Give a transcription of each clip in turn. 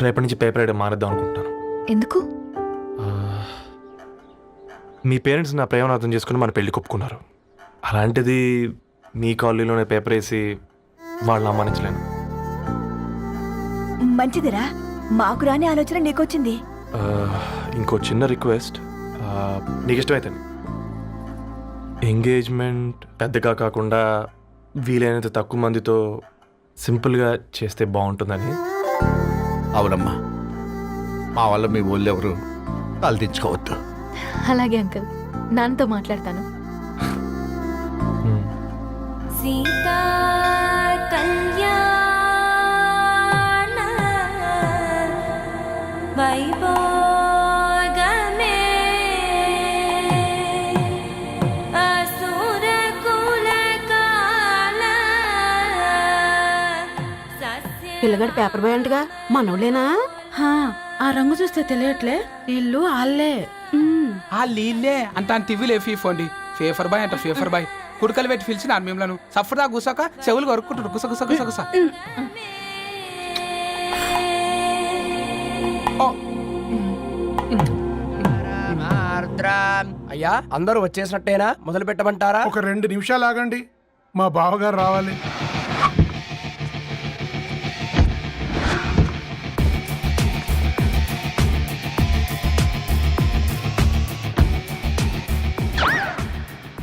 రేపటి నుంచి paper ride మానేద్దాం అనుకుంటున్నాను. ఎందుకు? మీ పేరెంట్స్ నా ప్రేమను అర్థం చేసుకుని మన పెళ్లి కొప్పుకున్నారు. అలాంటిది మీ కాలనీలోనే పేపర్ వేసి వాళ్ళని అమ్మానించలేను. మంచిదిరా, మాకు రాని ఆలోచన నీకొచ్చింది. ఇంకో చిన్న రిక్వెస్ట్, నీకు ఇష్టమైతే ఎంగేజ్మెంట్ పెద్దగా కాకుండా వీలైనంత తక్కువ మందితో సింపుల్గా చేస్తే బాగుంటుందని. అవునమ్మా, మా వల్ల మీ ఊళ్ళో ఎవరు కాలు తెచ్చుకోవద్దు. అలాగే అంకుల్, నాన్నతో మాట్లాడతాను. సీతా కళ్యాణ వైభోగమే అసుర కుల కాల పిల్లగాడు పేపర్ బాయ్ అంటగా మనోళ్ళేనా? ఆ రంగు చూస్తే తెలియట్లే, ఇల్లు ఆళ్ళే. ఆ లీల్లే అంత టీవీలో ఫీఫోండి. ఫేఫర్ బాయ్ అంట, ఫేఫర్ బాయ్. కుడుకలు పెట్టి పిలిచిన మిమ్మలను సఫర్దా గుసక చెవులు కొరుక్కుంటారు. గుస గుస గుస గుస. అయ్యా, అందరూ వచ్చేసినట్టేనా? మొదలు పెట్టమంటారా? ఒక 2 నిమిషాలు ఆగండి, మా బావగారు రావాలి.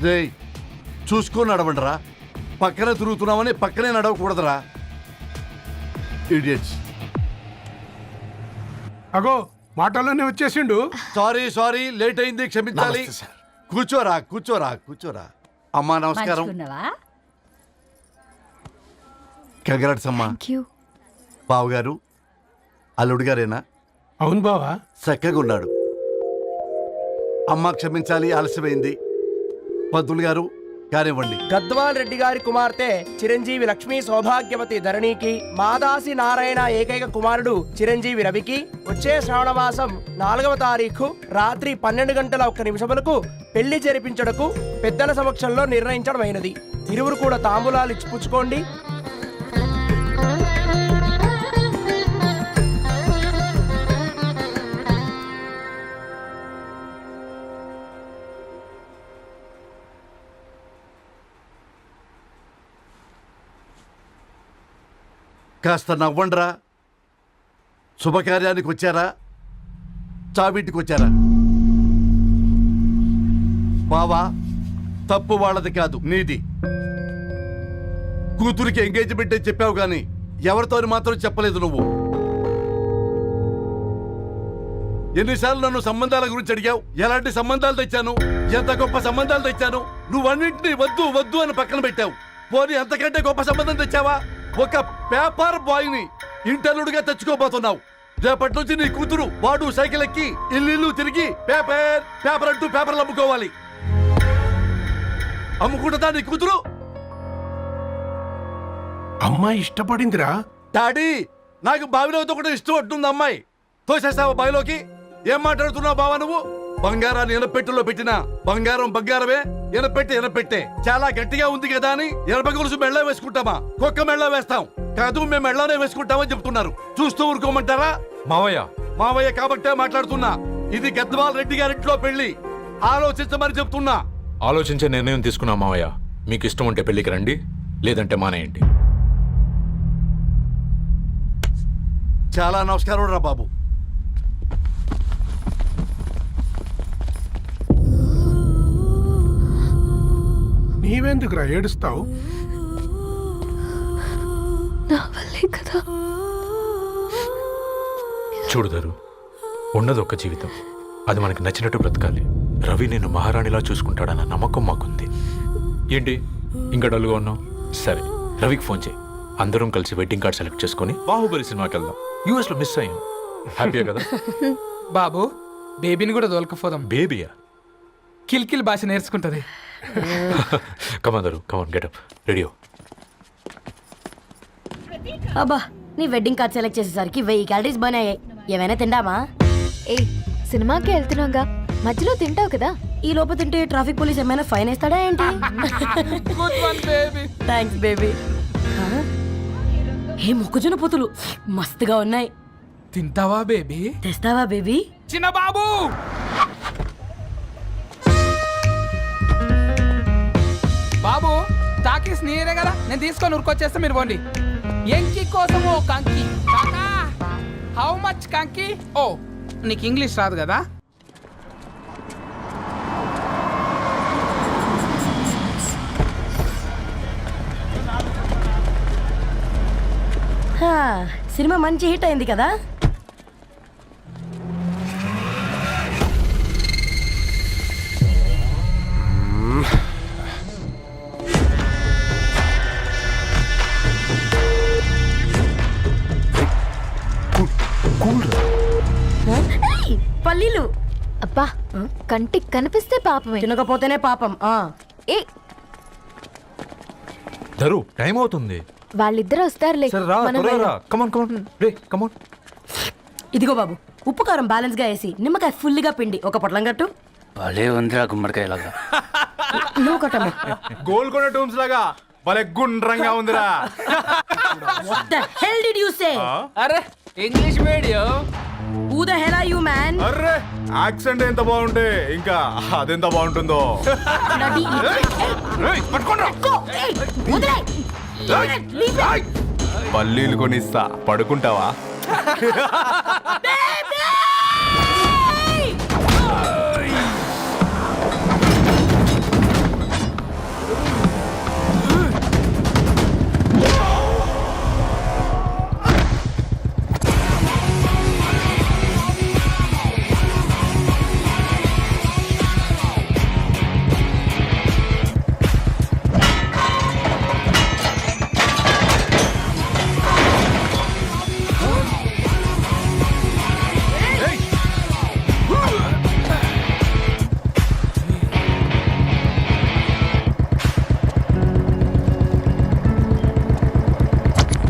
రేయ్, చూసుకొని నడవండిరా. పక్కన తిరుగుతున్నామని పక్కనే నడవకూడదురా. ఇడియట్స్. అగో మాటల్లోనే వచ్చేసిండు. సారీ లేట్ అయింది, క్షమించాలి. కూర్చోరా కూర్చోరా కూర్చోరా. అమ్మా నమస్కారం. కంగ్రాట్స్ అమ్మా. బావగారు అల్లుడు గారేనా? అవును బావా. చక్కగా ఉన్నాడు. అమ్మ క్షమించాలి, ఆలస్యమైంది. పంతులు గారు కానివ్వండి. గద్వాల్ రెడ్డి గారి కుమార్తె చిరంజీవి లక్ష్మీ సౌభాగ్యవతి ధరణికి, మాదాసి నారాయణ ఏకైక కుమారుడు చిరంజీవి రవికి వచ్చే శ్రావణమాసం 4వ తారీఖు రాత్రి 12:01 పెళ్లి జరిపించడకు పెద్దల సమక్షంలో నిర్ణయించడమైనది. ఇరువురు కూడా తాంబూలాలు ఇచ్చి పుచ్చుకోండి. కాస్త నవ్వండ్రా. శుభకార్యానికి వచ్చారా, చావింటికి వచ్చారా? బావా, తప్పు వాళ్ళది కాదు, నీది. కూతురికి ఎంగేజ్మెంట్ అని చెప్పావు కానీ ఎవరితో మాత్రం చెప్పలేదు నువ్వు. ఎన్నిసార్లు నన్ను సంబంధాల గురించి అడిగావు? ఎలాంటి సంబంధాలు తెచ్చాను, ఎంత గొప్ప సంబంధాలు తెచ్చాను. నువ్వన్నింటినీ వద్దు వద్దు అని పక్కన పెట్టావు. పోనీ అంతకంటే గొప్ప సంబంధం తెచ్చావా? ఒక పేపర్ బాయ్ ని ఇంటర్లుడుగా తెచ్చుకోబోతున్నావు. రేపటి నుంచి నీ కూతురు వాడు సైకిల్ ఎక్కి ఇల్లు తిరిగి పేపర్ పేపర్ అంటూ పేపర్లు అమ్ముకోవాలి. అమ్ముకుంటుందా నీ కూతురు? అమ్మాయి ఇష్టపడిందిరా. డాడీ, నాకు బావిలో కూడా ఇష్టం ఉంటుంది. అమ్మాయి తోసేస్తావా బావిలోకి? ఏం మాట్లాడుతున్నావు బావా నువ్వు? బంగారాన్ని ఎనపెట్టులో పెట్టినా బంగారం బంగారమే, ఎనపెట్టే చాలా గట్టిగా ఉంది కదా అని ఎనప గొలుసు మెళ్ళ వేసుకుంటామా? కుక్క మెళ్ళ వేస్తాం కాదు, మేము మెళ్ళనే వేసుకుంటామని చెప్తున్నారు. చూస్తూ ఊరుకోమంటారా? మావయ్య కాబట్టే మాట్లాడుతున్నా. ఇది గద్వాల్ రెడ్డి గారింట్లో పెళ్లి, ఆలోచించమని చెప్తున్నా. ఆలోచించే నిర్ణయం తీసుకున్నా మావయ్య. మీకు ఇష్టం ఉంటే పెళ్లికి రండి, లేదంటే మానేయండి. చాలా నమస్కారం రా బాబు. నీవెందుకురా ఏడుస్తావు? నా వల్లే కదా. చూడుదారు, ఉన్నది ఒక్క జీవితం, అది మనకి నచ్చినట్టు బ్రతకాలి. రవి నేను మహారాణిలా చూసుకుంటాడన్న నమ్మకం మాకుంది. ఏంటి ఇంకా డల్గా ఉన్నావు? సరే, రవికి ఫోన్ చేయి. అందరం కలిసి వెడ్డింగ్ కార్డ్ సెలెక్ట్ చేసుకుని బాహుబలి సినిమాకి వెళ్దాం. యూఎస్ లో మిస్ అయ్యాం. హ్యాపీయా కదా? బాబు, బేబీని కూడా దొలకపోదాం. బేబీయా? కిల్కిల్ భాష నేర్చుకుంటది. కమాందరు, కమాన్ గెటప్ రెడీ. అబ్బా, నీ వెడ్డింగ్ కార్డ్ సెలెక్ట్ చేసేసరికి 1000 క్యాలరీస్ బర్న్ అయ్యాయి. ఏమైనా తిందామా? ఏ, సినిమాకి వెళ్తున్నాగా, మధ్యలో తింటావు కదా. ఈ లోపు తింటే ట్రాఫిక్ పోలీస్ ఏమైనా ఫైన్ వేస్తాడా ఏంటి? Thanks baby. ఏ మొక్కజొన్న పొతులు మస్తుగా ఉన్నాయి. తింటావా బేబీ? తెస్తావా బేబీ? చిన్న బాబు బాబు టాకీస్ నీరే కదా, నేను తీసుకొని ఉరికొచ్చేస్తే మీరు పోండి. ఎంకి కోసం ఓ కంకి కాకా, హౌ మచ్ కంకి? ఓ నీకు ఇంగ్లీష్ రాదు కదా? హా, సినిమా మంచి హిట్ అయింది కదా. ఏయ్, పల్లీలు అబ్బా కంటికి కనిపిస్తే పాపమే. తినకపోతేనే పాపం. ఏ ధరు టైం అవుతుంది. వాళ్ళిద్దరు వస్తారులే. సరే రా, మనం త్వరగా రా. వెళ్దాం. కమాన్ కమాన్ రే కమాన్. ఇదిగో బాబు, ఉప్పు కారం బ్యాలెన్స్ గా వేసి నిమ్మకాయ ఫుల్గా పిండి ఒక పొట్లం కట్టు. భలే ఉందిరా గుమ్మడికాయలాగా. నువ్వు కట్టమ్మా. గోల్కొండ టూమ్స్ లాగా భలే గుండ్రంగా ఉందిరా. What the hell did you say? అరే English medium. Who the hell are you, man? Array accent ఎంత బాగుంటే ఇంకా అదెంత బాగుంటుందో. Bloody ఏయ్, పట్టుకోండ్రా. Hey, వదిలేయ్. Leave it. పల్లీలు కొనిస్తా, పడుకుంటావా?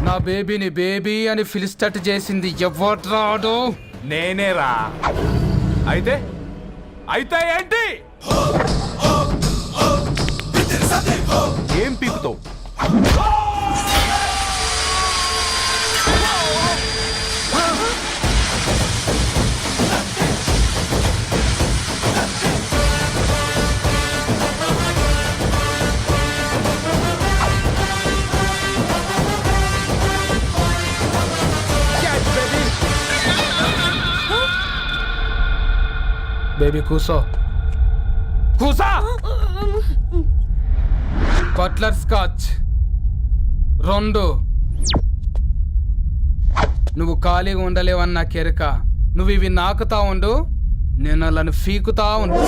నా బేబీని బేబీ అని ఫిలిస్టట్ చేసింది ఎవడ్రాడు? నేనేరా. అయితే అయితే ఏంటి? ఏం పీకుతావు? బేబీ కూసో, కూసా. Buttler scotch 2. నువ్వు ఖాళీగా ఉండలేవని నా కెరక. నువ్వు ఇవి నాకుతా ఉండు, నేను అలాని ఫీకుతా ఉండు.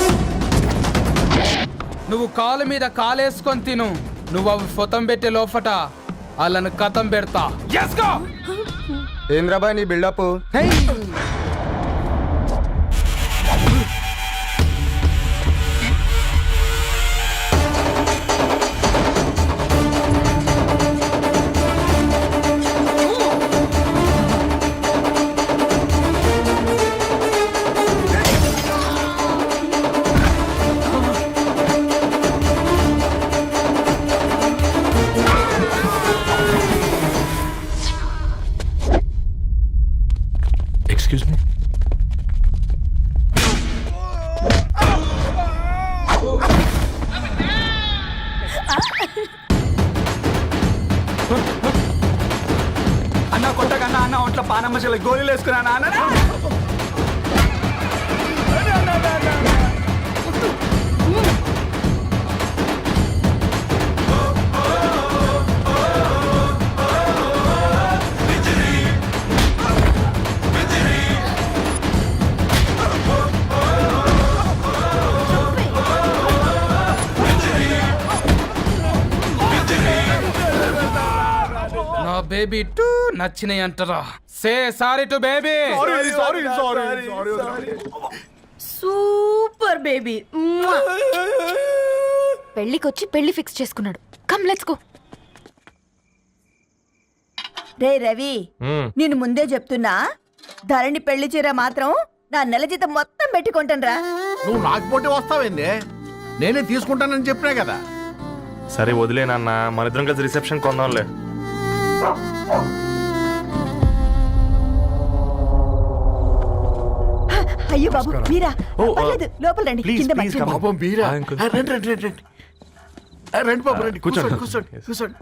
నువ్వు కాలు మీద కాలేసుకొని తిను. నువ్వు అవి ఫొతం పెట్టే లోపట అలాని కథం పెడతా. ఏంద్రాబాయ్ నీ బిల్డప్? Excuse me. అన్న కొట్టకన్నా అన్న ఒంట్లో పానమ్మ చెల్లి గోళీలు వేసుకున్నా అన్న. నా బేబీ టూ నచ్చినాయి అంటారా? Say sorry to baby. Super baby. పెళ్ళికొచ్చి పెళ్లి ఫిక్స్ చేసుకున్నాడు. Come let's go. రే రవి, నేను ముందే చెప్తున్నా, ధరణి పెళ్లి చీర మాత్రం నా నెల జీతం మొత్తం పెట్టుకుంటాను. నువ్వు నాకు పోటీ వస్తావేంది? నేనే తీసుకుంటానని చెప్పినా కదా. సరే వదిలేనన్నా, మన ఇద్దరం కలిసి రిసెప్షన్ కొందాంలే. అయ్యో బాబు మీరా ఓ, పర్లేదు, లోపల రండి ప్లీజ్, కింద ప్లీజ్, మంచం. come on. పాపం మీరా ఆ, అంకుల్. రండి రండి రండి రండి రండి బాబు రండి కూర్చోండి. కూర్చోండి కూర్చోండి కూర్చోండి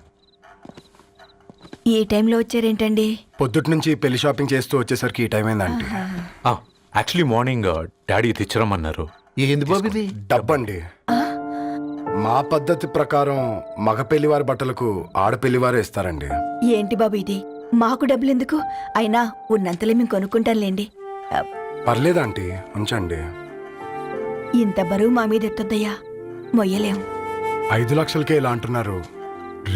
ఈ టైంలో వచ్చారేంటండి? పొద్దుటి నుంచి పెళ్లి షాపింగ్ చేస్తూ వచ్చేసరికి ఈ టైం అయిందండి. యాక్చువల్లీ మార్నింగ్ డాడీ తెచ్చరమన్నారు. ఏంది బాబు ఇది డబ్బండి. మా పద్ధతి ప్రకారం మగ పెళ్లివారి బట్టలకు ఆడపెళ్లివారే ఇస్తారండి. ఏంటి బాబు ఇది? మాకు డబ్బులు ఎందుకు? అయినా ఉన్నంతలే మేము కొనుక్కుంటాంలేండి. పర్లేదు ఆంటీ, ఉంచండి. ఇంత బరువు మా మీద ఎత్తొద్దయ్యా, మొయ్యలేం. 5 లక్షలకే ఇలా అంటున్నారు.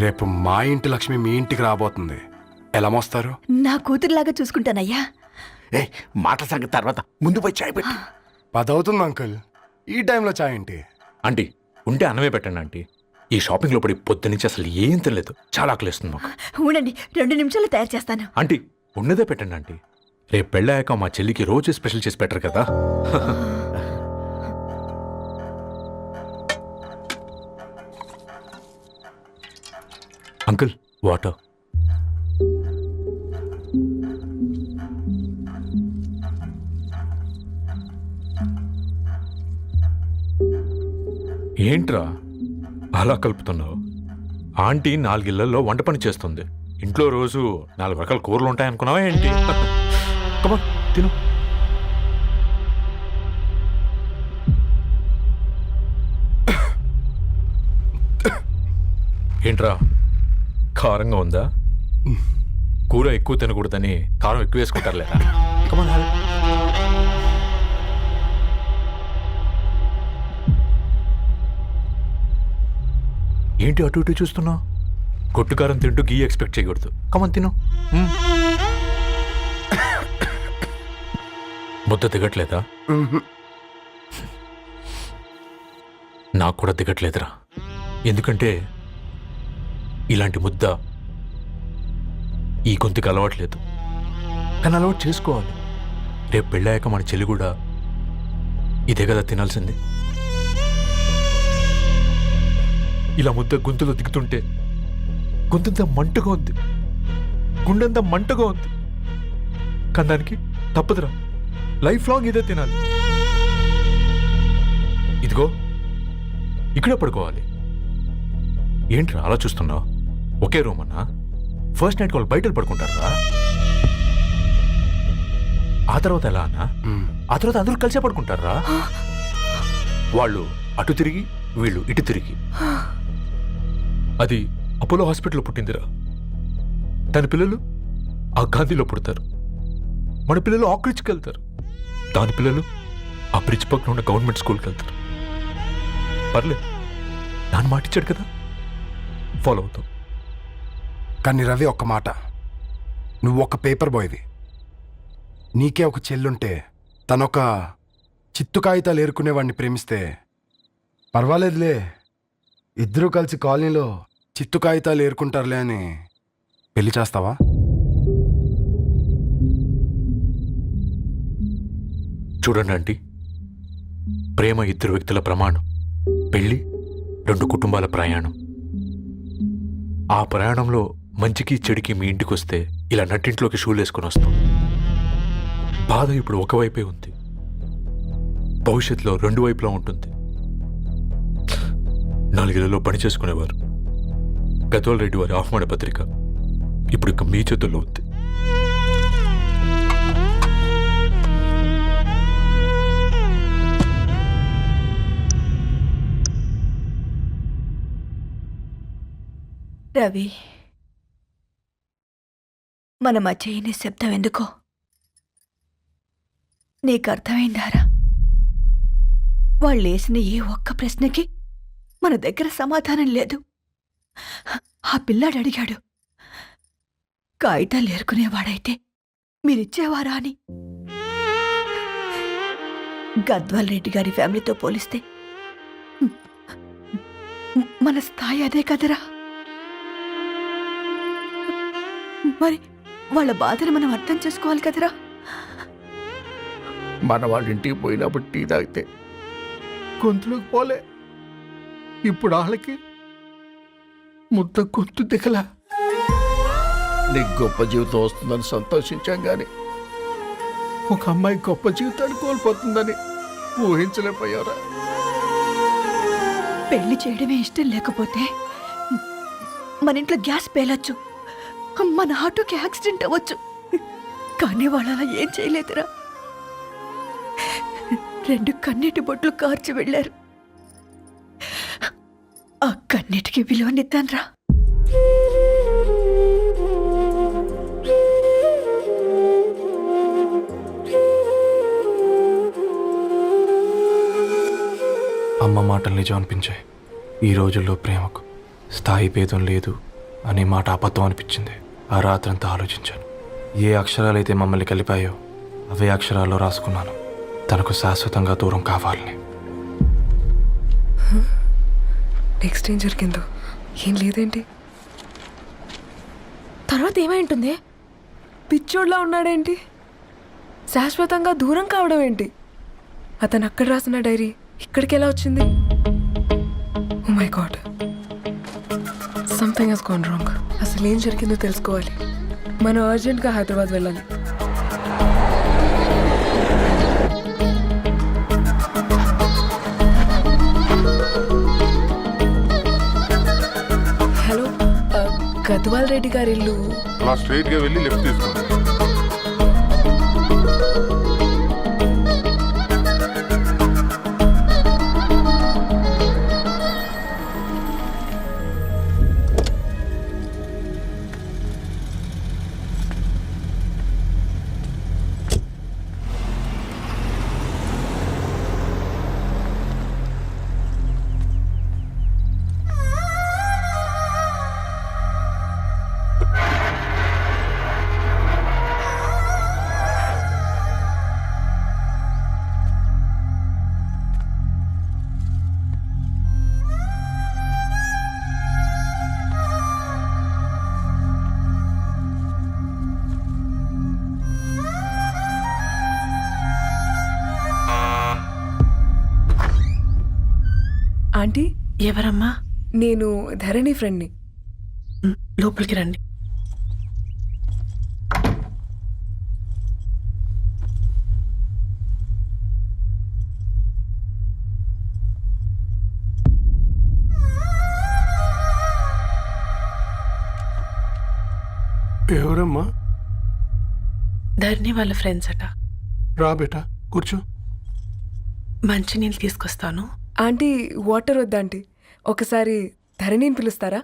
రేపు మా ఇంటి లక్ష్మి మీ ఇంటికి రాబోతుంది. ఎలా మోస్తారు? నా కూతురులాగా చూసుకుంటానయ్యా. ఏ మాట సంగతి తర్వాత ముందు పోయి చాయ్ పెట్టి 10 అవుతుంది అంకుల్. ఈ టైంలో చాయ్ ఏంటి? ఆంటీ ఉంటే అన్నమే పెట్టండి ఆంటీ. ఈ షాపింగ్లో పడి పొద్దు నుంచి అసలు ఏం తినలేదు. చాలా ఆకలిస్తుంది మాకు. ఉండండి, 2 నిమిషాలు తయారు చేస్తాను. ఆంటీ ఉన్నదే పెట్టండి ఆంటీ. రేపు పెళ్ళాక మా చెల్లికి రోజు స్పెషల్ చేసి పెట్టరు కదా. Uncle water. ఏంట్రా అలా కలుపుతున్నావు? ఆంటీ 4 ఇళ్లలో వంట పని చేస్తుంది. ఇంట్లో రోజు 4 రకాల కూరలు ఉంటాయనుకున్నావా ఏంటి? కమా తిను. ఏంట్రా కారంగా ఉందా? కూర ఎక్కువ తినకూడదని కారం ఎక్కువ వేసుకుంటారు లేదా? కమా. ఏంటి అటు ఇటు చూస్తున్నావు? కొట్టుకారం తింటూ గీ ఎక్స్పెక్ట్ చేయకూడదు. కమన్ తిను. ముద్ద దిగట్లేదా? నాకు కూడా దిగట్లేదురా. ఎందుకంటే ఇలాంటి ముద్ద ఈ గొంతుకి అలవాట్లేదు. కానీ అలవాటు చేసుకోవాలి. రేపు పెళ్ళాక మన చెల్లి కూడా ఇదే కదా తినాల్సింది. ఇలా ముద్ద గొంతులో దిగుతుంటే గొంతంతా మంటగా ఉంది, గుండెంతా మంటగా ఉంది. కానీ దానికి తప్పదురా, లైఫ్ లాంగ్ ఇదే తినాలి. ఇదిగో ఇక్కడే పడుకోవాలి. ఏంట్రా అలా చూస్తున్నావు? ఒకే రూమ్ అన్నా? ఫస్ట్ నైట్ వాళ్ళు బయటలు పడుకుంటారా? ఆ తర్వాత ఎలా అన్నా? ఆ తర్వాత అందరూ కలిసే పడుకుంటారా? వాళ్ళు అటు తిరిగి వీళ్ళు ఇటు తిరిగి. అది అపోలో హాస్పిటల్లో పుట్టిందిరా. దాని పిల్లలు ఆ గాంధీలో పుడతారు. మన పిల్లలు ఆక్రిచ్కి వెళ్తారు. దాని పిల్లలు ఆ బ్రిడ్జ్ పక్కన ఉన్న గవర్నమెంట్ స్కూల్కి వెళ్తారు. పర్లేదు, దాన్ని మాటిచ్చాడు కదా, ఫాలో అవుతావు. కానీ రవి, ఒక్క మాట. నువ్వు ఒక పేపర్ బాయ్వి. నీకే ఒక చెల్లుంటే తనొక చిత్తు కాగితాలు ఏరుకునేవాడిని ప్రేమిస్తే పర్వాలేదులే, ఇద్దరూ కలిసి కాలనీలో చిత్తు కాగితాలు ఏరుకుంటారులే అని పెళ్లి చేస్తావా? చూడండి ఆంటీ, ప్రేమ 2 వ్యక్తుల ప్రమాణం, పెళ్లి 2 కుటుంబాల ప్రయాణం. ఆ ప్రయాణంలో మంచికి చెడుకి మీ ఇంటికి వస్తే ఇలా నట్టింట్లోకి షూలు వేసుకొని వస్తాం. బాధ ఇప్పుడు ఒకవైపే ఉంది, భవిష్యత్తులో 2 వైపులా ఉంటుంది. 4 ఇళ్లలో పని చేసుకునేవారు గద్వాల్ రెడ్డి వారి ఆహ్వాన పత్రిక ఇప్పుడు ఇక మీ చేతుల్లో ఉంది. రవి, మన మధ్య ఈ నిశ్శబ్దం ఎందుకో నీకు అర్థమైందారా? వాళ్ళు వేసిన ఏ ఒక్క ప్రశ్నకి మన దగ్గర సమాధానం లేదు. ఆ పిల్లాడు అడిగాడు, కాగితాలు ఏరుకునేవాడైతే మీరిచ్చేవారా అని. గద్వాల్ రెడ్డి గారి ఫ్యామిలీతో పోలిస్తే మన స్థాయి అదే కదరా. మరి వాళ్ళ బాధను మనం అర్థం చేసుకోవాలి కదరా. మన వాళ్ళ ఇంటికి పోయినప్పుడు టీ తాగితే గొంతులోకి పోలే, ఇప్పుడు వాళ్ళకి ముద్ద గొంతు దిగలా. నీకు గొప్ప జీవితం వస్తుందని సంతోషించాం కానీ ఒక అమ్మాయి గొప్ప జీవితాన్ని కోల్పోతుందని ఊహించలేకపోయారా? పెళ్లి చేయడమే ఇష్టం లేకపోతే మన ఇంట్లో గ్యాస్ పేలొచ్చు, మన ఆటోకి యాక్సిడెంట్ అవ్వచ్చు, కానీ వాళ్ళు అలా ఏం చేయలేదురా. 2 కన్నీటి బొట్లు కార్చి వెళ్ళారు. ఆ కన్నీటికి విలువనిద్దాన్రా. అమ్మ మాటలు నిజం అనిపించాయి. ఈ రోజుల్లో ప్రేమకు స్థాయి భేదం లేదు అనే మాట అబద్ధం అనిపించింది. ఆ రాత్రంతా ఆలోచించాను. ఏ అక్షరాలైతే మమ్మల్ని కలిపాయో అవే అక్షరాల్లో రాసుకున్నాను, తనకు శాశ్వతంగా దూరం కావాలని. నెక్స్ట్ ఏం జరిగిందో ఏం లేదేంటి? తర్వాత ఏమై ఉంటుంది? పిచ్చోడ్లా ఉన్నాడేంటి? శాశ్వతంగా దూరం కావడం ఏంటి? అతను అక్కడ రాసిన డైరీ ఇక్కడికి ఎలా వచ్చింది? Oh my god, something has gone wrong. అసలు ఏం జరిగిందో తెలుసుకోవాలి. మనం అర్జెంట్గా హైదరాబాద్ వెళ్ళాలి. హలో, గద్వాల్ రెడ్డి గారి ఇల్లు. అలా స్ట్రైట్ గా వెళ్ళి లెఫ్ట్ తీసుకోండి. ఆంటీ, ఎవరమ్మా? నేను ధరణి ఫ్రెండ్ని. లోపలికి రండి. ఎవరమ్మా? ధరణి వాళ్ళ ఫ్రెండ్స్ అట. రా బేటా, కూర్చో. మంచినీళ్ళు తీసుకొస్తాను. ఆంటీ, వాటర్ వద్దా ఆంటీ? ఒకసారి ధరణిని పిలుస్తారా?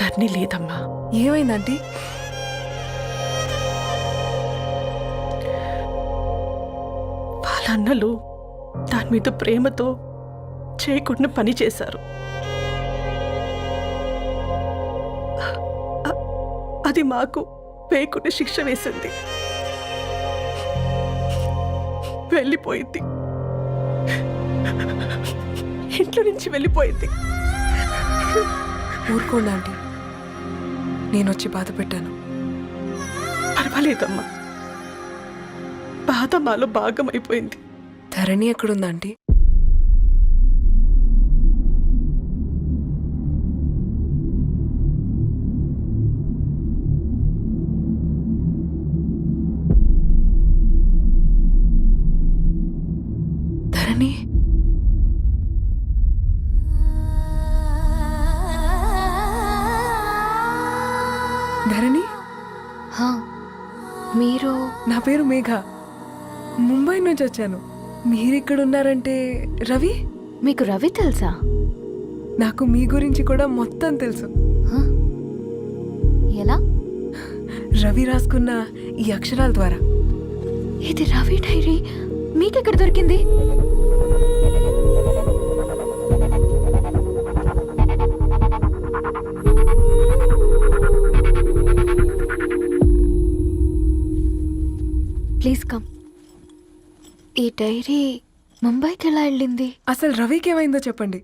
ధరణి లేదమ్మా. ఏమైంది ఆంటీ? వాళ్ళ అన్నలు దాని మీద ప్రేమతో చేయకుండా పని చేశారు. అది మాకు వేయకుండా శిక్ష వేసింది. వెళ్ళిపోయింది, ఇంట్లో నుంచి వెళ్ళిపోయింది. ఊరుకోండి ఆంటీ, నేను వచ్చి బాధ పెట్టాను. పర్వాలేదమ్మా, బాధ మాలో భాగమైపోయింది. ధరణి ఎక్కడుందా ఆంటీ? ధరణి, ధరణి, హా, మీరు? నా పేరు మేఘ, ముంబై నుంచి వచ్చాను. మీరిక్కడ ఉన్నారంటే రవి? మీకు రవి తెలుసా? నాకు మీ గురించి కూడా మొత్తం తెలుసు. హ? ఎలా? రవి రాసుకున్న ఈ అక్షరాల ద్వారా. ఇది రవి డైరీ మీకెక్కడ దొరికింది? Please come. ఈ డైరీ ముంబైకి ఎలా వెళ్ళింది? అసలు రవికి ఏమైందో చెప్పండి.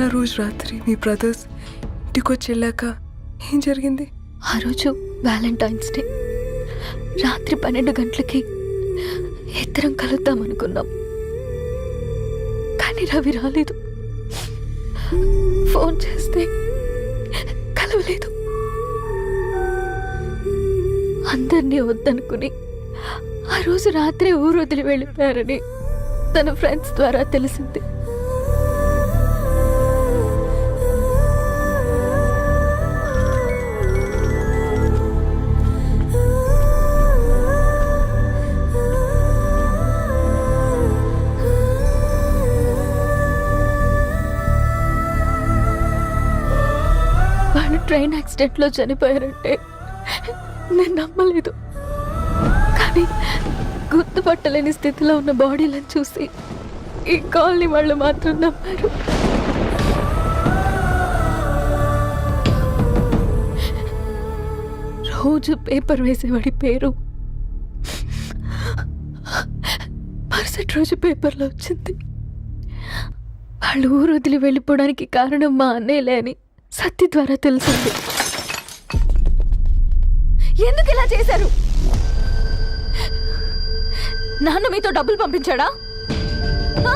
అసలు ఆ రోజు రాత్రి మీ బ్రదర్స్ ఇంటికి వచ్చి వెళ్ళాక ఏం జరిగింది? ఆ రోజు వ్యాలంటైన్స్ డే రాత్రి 12 గంటలకి ఇద్దరం కలుద్దాం అనుకున్నాం. కానీ రవి రాలేదు. ఫోన్ చేస్తే కలవలేదు. అందరినీ వద్దనుకుని ఆ రోజు రాత్రి ఊరు వదిలి వెళ్ళిపోయారని తన ఫ్రెండ్స్ ద్వారా తెలిసింది. వాళ్ళు ట్రైన్ యాక్సిడెంట్లో చనిపోయారంటే నేను నమ్మలేదు. కానీ గుర్తుపట్టలేని స్థితిలో ఉన్న బాడీలను చూసి ఈ కాలనీ వాళ్ళు మాత్రం నమ్మారు. రోజు పేపర్ వేసేవాడి పేరు మరుసటి రోజు పేపర్లో వచ్చింది. వాళ్ళు ఊరు వదిలి వెళ్ళిపోవడానికి కారణం మా అన్నయ్యలే అని సత్తి ద్వారా తెలిసింది. ఎందుకు ఇలా చేశారు? నాన్న మీతో డబ్బులు పంపించాడా? ఆ?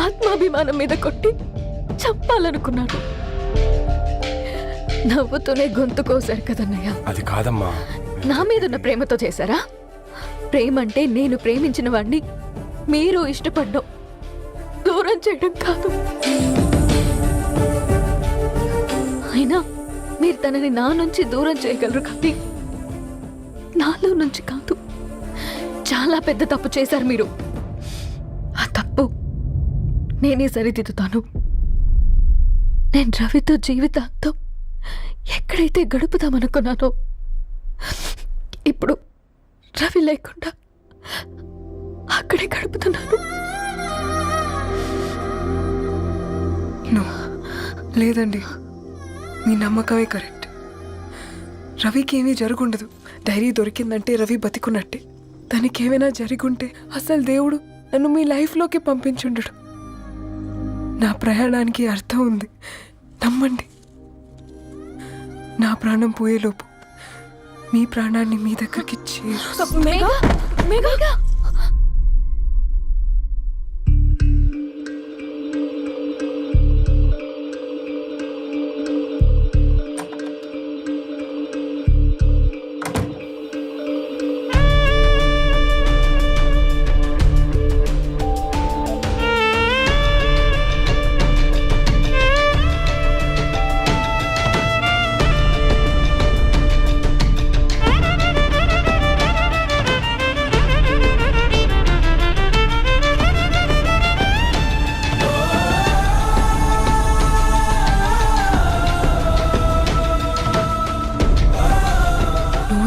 ఆత్మాభిమానం మీద కొట్టి చంపాలనుకున్నారు. నవ్వుతూనే గొంతు కోసారు కదన్నయ్య. అది కాదమ్మా. నా మీదున్న ప్రేమతో చేశారా? ప్రేమ అంటే నేను ప్రేమించిన వాడిని మీరు ఇష్టపడ్డం, దూరం చేయడం కాదు. అయినా మీరు తనని నా నుంచి దూరం చేయగలరు కానీ నాలో నుంచి కాదు. చాలా పెద్ద తప్పు చేశారు మీరు. ఆ తప్పు నేనే సరిదిద్దుతాను. నేను రవితో జీవితాంతం ఎక్కడైతే గడుపుదామనుకున్నానో ఇప్పుడు రవి లేకుండా అక్కడే గడుపుతున్నాను. లేదండి, మీ నమ్మకమే కరెక్ట్. రవికి ఏమీ జరుగుండదు. డైరీ దొరికిందంటే రవి బతికున్నట్టే. తనకి ఏమైనా జరుగుంటే అసలు దేవుడు నన్ను మీ లైఫ్లోకి పంపించుండడు. నా ప్రయాణానికి అర్థం ఉంది, నమ్మండి. నా ప్రాణం పోయేలోపు మీ ప్రాణాన్ని మీ దగ్గరికి చేరు. మేఘా, మేఘా.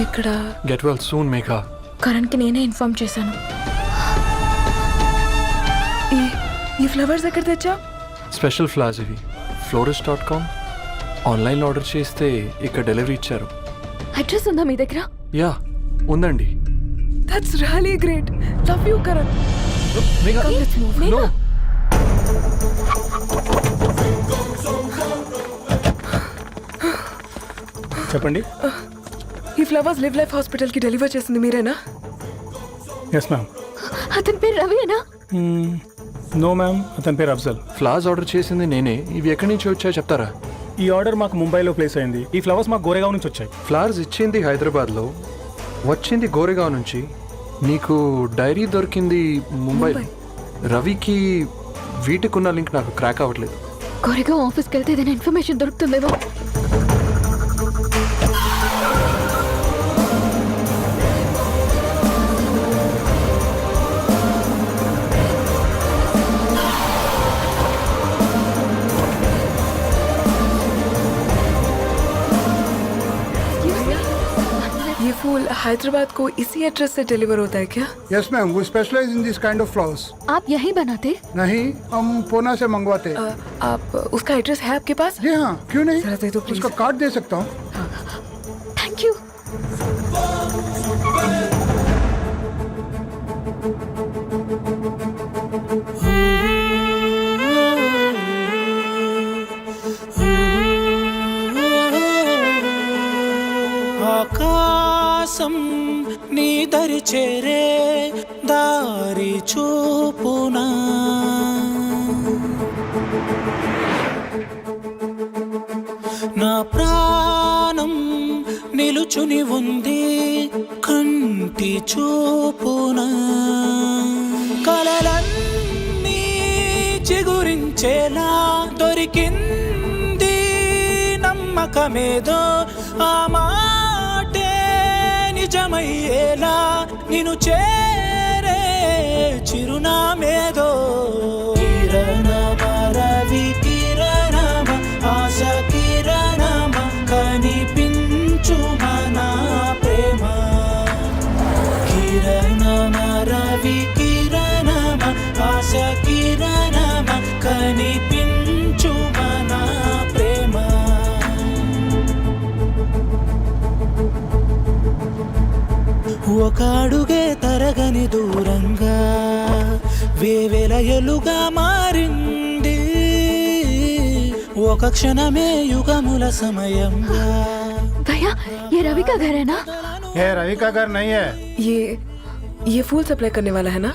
ఇక్కడ గెట్ వెల్ సూన్ మేఘా. కరణ్కి నేనే ఇన్ఫార్మ్ చేశాను. ఈ ఫ్లవర్స్ ఎక్కడ తెచ్చా? స్పెషల్ ఫ్లవర్స్ ఇవి. florist.com ఆన్లైన్లో ఆర్డర్ చేస్తే ఇక్కడ డెలివరీ ఇచ్చారు. అడ్రస్ ఉందా మీ దగ్గర? యా ఉందండి. That's really great. Love you Karan. Megha, no. చెప్పండి. ఈ ఫ్లవర్స్ లివ్ లైఫ్ హాస్పిటల్కి డెలివర్ చేసింది మీరేనా? Yes ma'am. అతని పేరు రవియేనా? నో మ్యామ్, అతని పేరు అఫ్జల్. ఫ్లవర్స్ ఆర్డర్ చేసింది నేనే. ఇవి ఎక్కడి నుంచి వచ్చాయో చెప్తారా? ఈ ఆర్డర్ మాకు ముంబైలో ప్లేస్ అయింది. ఈ ఫ్లవర్స్ మాకు గోరేగావ్ నుంచి వచ్చాయి. ఫ్లవర్స్ ఇచ్చింది హైదరాబాద్లో, వచ్చింది గోరేగావ్ నుంచి. నీకు డైరీ దొరికింది ముంబై. రవికి వీటికున్న లింక్ నాకు క్రాక్ అవ్వట్లేదు. కోరేగావ్ ఆఫీస్కి వెళ్తే ఏదైనా ఇన్ఫర్మేషన్ దొరుకుతుందేమో. ये फूल हैदराबाद को इसी एड्रेस से डिलीवर होता है क्या? Yes ma'am, we specialise in this kind of flowers. आप यहीं बनाते? नहीं, हम पूना से मंगवाते. आप उसका एड्रेस है आपके पास? जी हाँ, क्यों नहीं. जरा दे दो प्लीज. उसका कार्ड दे सकता हूँ. Thank you. Oh చూపునా నా ప్రాణం నిలుచుని ఉంది కంటి చూపునా కలలన్నీ చిగురించేలా దొరికింది నమ్మకమేదో ఆ మాటే నిజమయ్యేలా నిన్ను చేరే చిరునామేదో కిరణమ రవి కిరణమ ఆశ కిరణమ కనిపించు మన ప్రేమ కిరణమ రవి కిరణమ ఆశ కిరణమ కనిపించు మన ప్రేమ ఒక అడుగే తరగని దూరంగా వేవేల ఎలుగా మారింది ఒక క్షణమే యుగముల సమయంగా भैया ये रवि का घर है ना? ये रवि का घर नहीं है, ये फूल सप्लाई करने वाला है ना?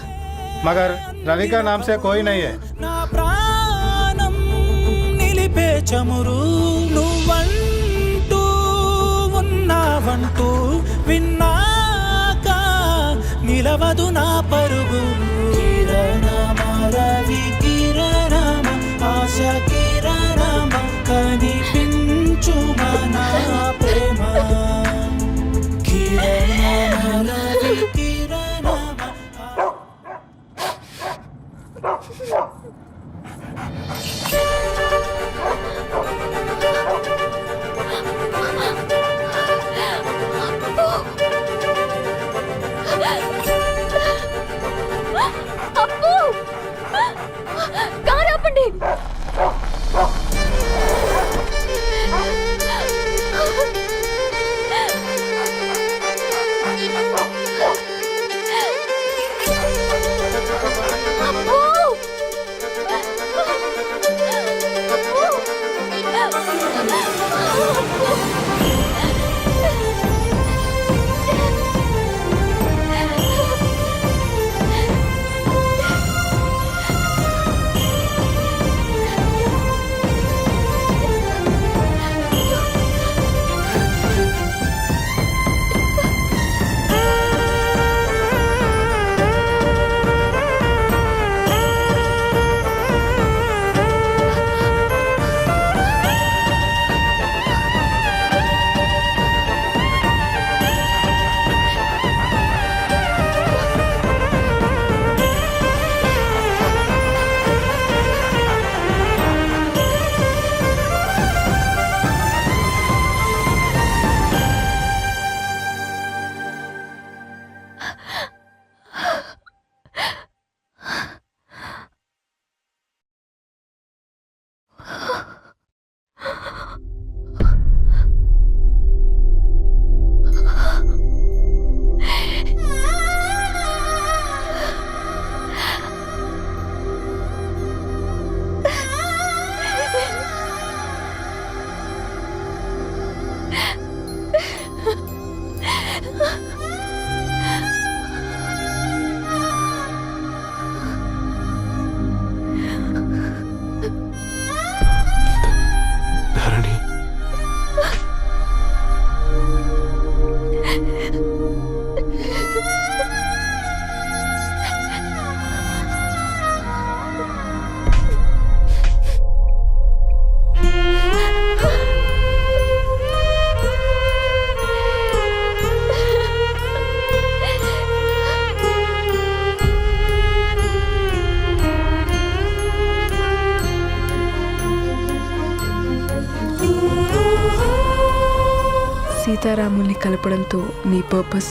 मगर रवि का नाम से कोई नहीं है. నా ప్రాణం నిలిపే చమురు నువ్వంటూ ఉన్నావంటూ విన్నాక నిలవదు నా పరుగు కిరణమ రవి కిరణమ ఆశ కిరణమ కనిపించు మన ప్రేమ కిరణమ రవి కిరణమ అప్పు కారు ఆపండి. అప్పు! ధరణి సీతారాముల్ని కలపడంతో నీ పర్పస్,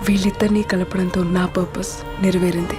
వీళ్ళిద్దరినీ కలపడంతో నా పర్పస్ నెరవేరింది.